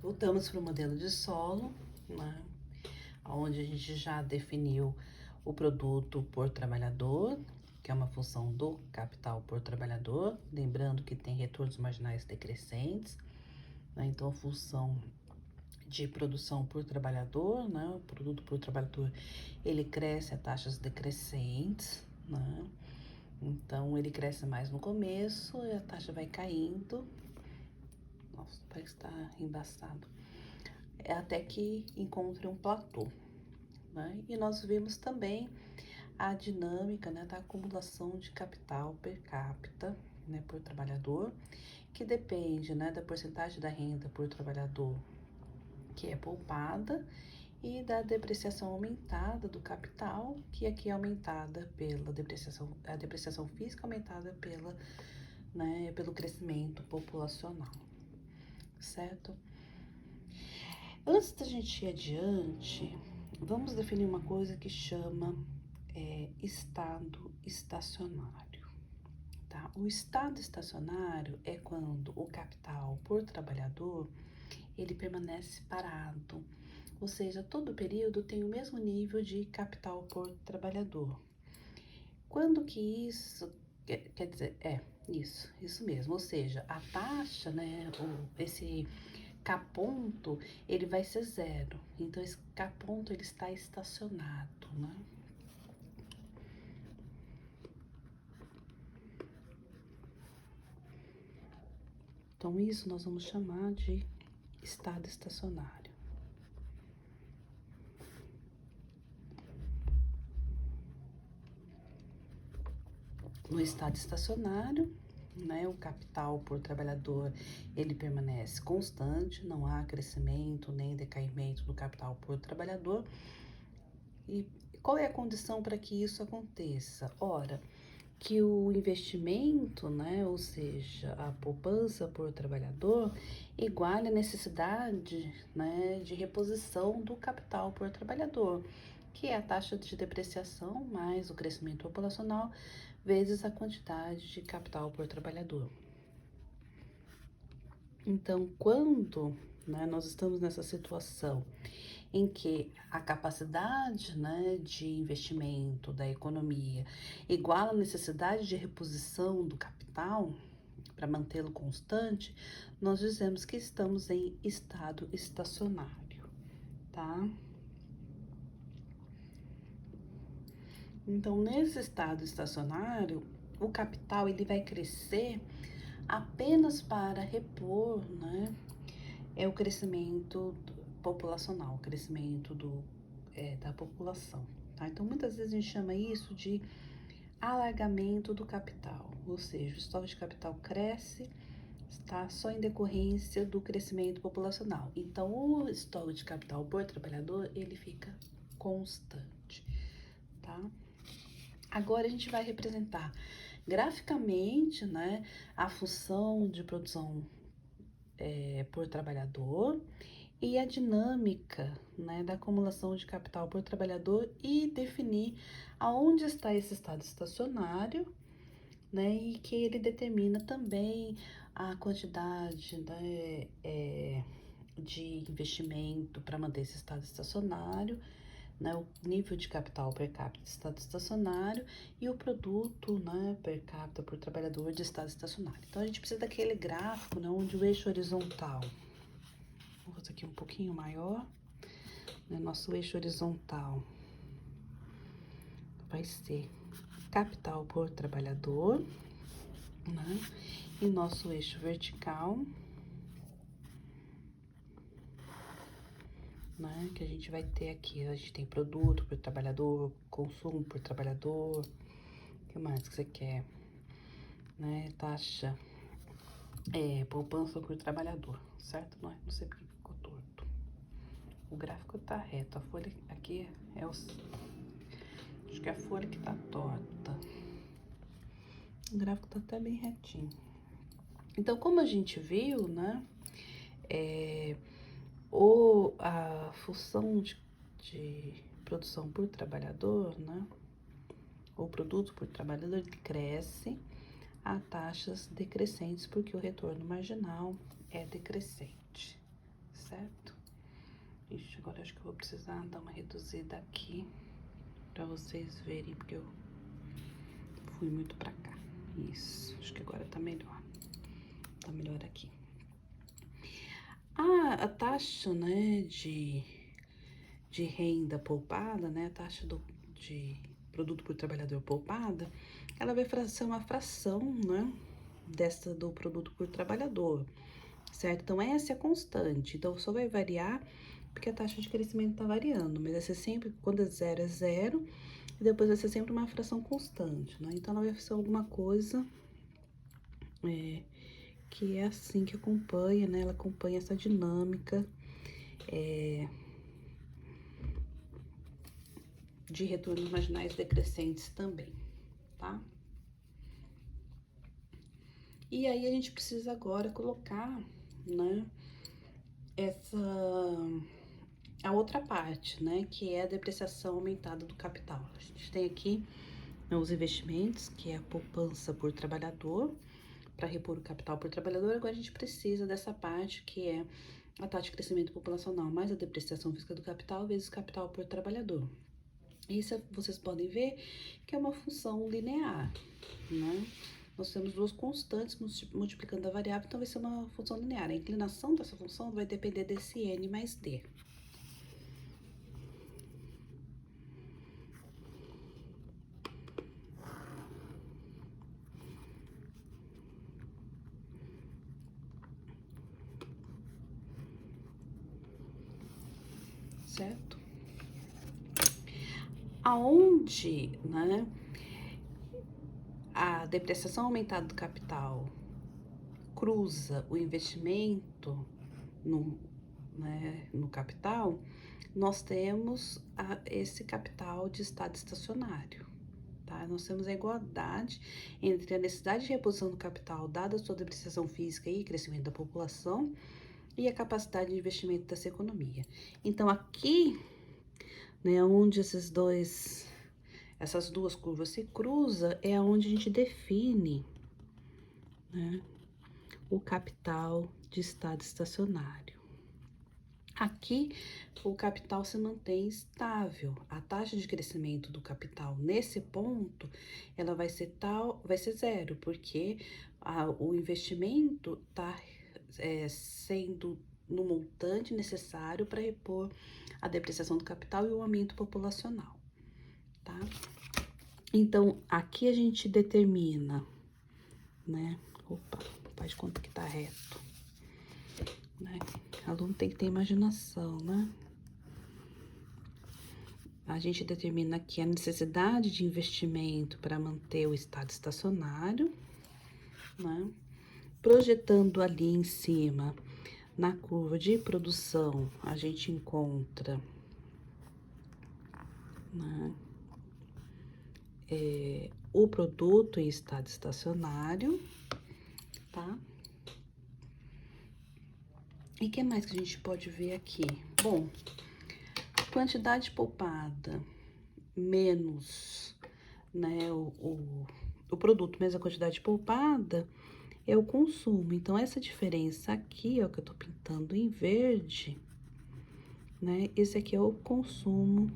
Voltamos para o modelo de solo, né? Onde a gente já definiu o produto por trabalhador, que é uma função do capital por trabalhador, lembrando que tem retornos marginais decrescentes, né? Então, a função de produção por trabalhador, né? O produto por trabalhador, ele cresce a taxas decrescentes, né? Então, ele cresce mais no começo e a taxa vai caindo. Nossa, o país está embaçado. É até que encontre um platô, né? E nós vimos também a dinâmica, né, da acumulação de capital per capita, né, por trabalhador, que depende, né, da porcentagem da renda por trabalhador que é poupada e da depreciação aumentada do capital, que aqui é aumentada pela depreciação, a depreciação física aumentada pela, né, pelo crescimento populacional, certo? Antes da gente ir adiante, vamos definir uma coisa que chama estado estacionário, tá? O estado estacionário é quando o capital por trabalhador ele permanece parado, ou seja, todo período tem o mesmo nível de capital por trabalhador. Quando que isso quer dizer, isso mesmo, ou seja, a taxa, né, esse K ponto, ele vai ser zero, então esse K ponto ele está estacionado, né? Então isso nós vamos chamar de estado estacionário. No estado estacionário, né, o capital por trabalhador, ele permanece constante, não há crescimento nem decaimento do capital por trabalhador. E qual é a condição para que isso aconteça? Ora, que o investimento, né, ou seja, a poupança por trabalhador, iguale a necessidade, né, de reposição do capital por trabalhador, que é a taxa de depreciação mais o crescimento populacional vezes a quantidade de capital por trabalhador. Então, quando, né, nós estamos nessa situação em que a capacidade, né, de investimento da economia iguala a necessidade de reposição do capital para mantê-lo constante, nós dizemos que estamos em estado estacionário, tá? Então, nesse estado estacionário, o capital ele vai crescer apenas para repor, né, o crescimento populacional, o crescimento da população, tá? Então, muitas vezes a gente chama isso de alargamento do capital, ou seja, o estoque de capital cresce, está só em decorrência do crescimento populacional. Então, o estoque de capital por trabalhador, ele fica constante, tá? Agora a gente vai representar graficamente, né, a função de produção por trabalhador e a dinâmica, né, da acumulação de capital por trabalhador e definir aonde está esse estado estacionário, né, e que ele determina também a quantidade, né, de investimento para manter esse estado estacionário, né, o nível de capital per capita de estado estacionário e o produto, né, per capita por trabalhador de estado estacionário. Então, a gente precisa daquele gráfico, né, onde o eixo horizontal, vou fazer aqui um pouquinho maior, né, nosso eixo horizontal vai ser capital por trabalhador, né, e nosso eixo vertical, né, que a gente vai ter aqui, a gente tem produto por trabalhador, consumo por trabalhador, o que mais que você quer, né, taxa, poupança por trabalhador, certo? Não sei porque ficou torto. O gráfico tá reto, a folha aqui acho que é a folha que tá torta. O gráfico tá até bem retinho. Então, como a gente viu, né, a função de produção por trabalhador, né, ou produto por trabalhador, ele cresce a taxas decrescentes, porque o retorno marginal é decrescente, certo? Ixi, agora acho que eu vou precisar dar uma reduzida aqui pra vocês verem, porque eu fui muito pra cá. Isso, acho que agora tá melhor. Tá melhor aqui. A taxa, né, de renda poupada, né, a taxa de produto por trabalhador poupada, ela vai ser uma fração, né, do produto por trabalhador, certo? Então, essa é a constante. Então, só vai variar porque a taxa de crescimento tá variando, mas vai ser sempre, quando é zero, e depois vai ser sempre uma fração constante, né? Então, ela vai ser alguma coisa que é assim que acompanha, né? Ela acompanha essa dinâmica de retornos marginais decrescentes também, tá? E aí, a gente precisa agora colocar, né, a outra parte, né, que é a depreciação aumentada do capital. A gente tem aqui, né, os investimentos, que é a poupança por trabalhador, para repor o capital por trabalhador. Agora a gente precisa dessa parte que é a taxa de crescimento populacional mais a depreciação física do capital vezes capital por trabalhador. Isso vocês podem ver que é uma função linear, né? Nós temos duas constantes multiplicando a variável, então vai ser uma função linear. A inclinação dessa função vai depender desse n mais d. Certo? Aonde, né, a depreciação aumentada do capital cruza o investimento no capital, nós temos esse capital de estado estacionário, tá? Nós temos a igualdade entre a necessidade de reposição do capital, dada a sua depreciação física e crescimento da população, e a capacidade de investimento dessa economia. Então, aqui, né, onde essas duas curvas se cruzam, é onde a gente define, né, o capital de estado estacionário. Aqui, o capital se mantém estável. A taxa de crescimento do capital nesse ponto, ela vai ser zero, porque o investimento está sendo no montante necessário para repor a depreciação do capital e o aumento populacional, tá? Então, aqui a gente determina, né? Opa, faz de conta que tá reto, né? Aluno tem que ter imaginação, né? A gente determina aqui a necessidade de investimento para manter o estado estacionário, né? Projetando ali em cima, na curva de produção, a gente encontra, né, o produto em estado estacionário, tá? E o que mais que a gente pode ver aqui? Bom, quantidade poupada menos, né, o produto menos a quantidade poupada é o consumo. Então, essa diferença aqui, ó, que eu tô pintando em verde, né, esse aqui é o consumo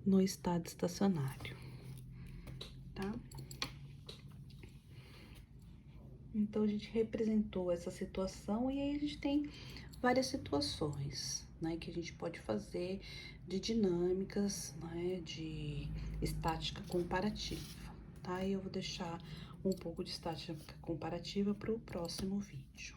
no estado estacionário, tá? Então, a gente representou essa situação e aí a gente tem várias situações, né, que a gente pode fazer de dinâmicas, né, de estática comparativa, tá? E eu vou deixar um pouco de estática comparativa para o próximo vídeo.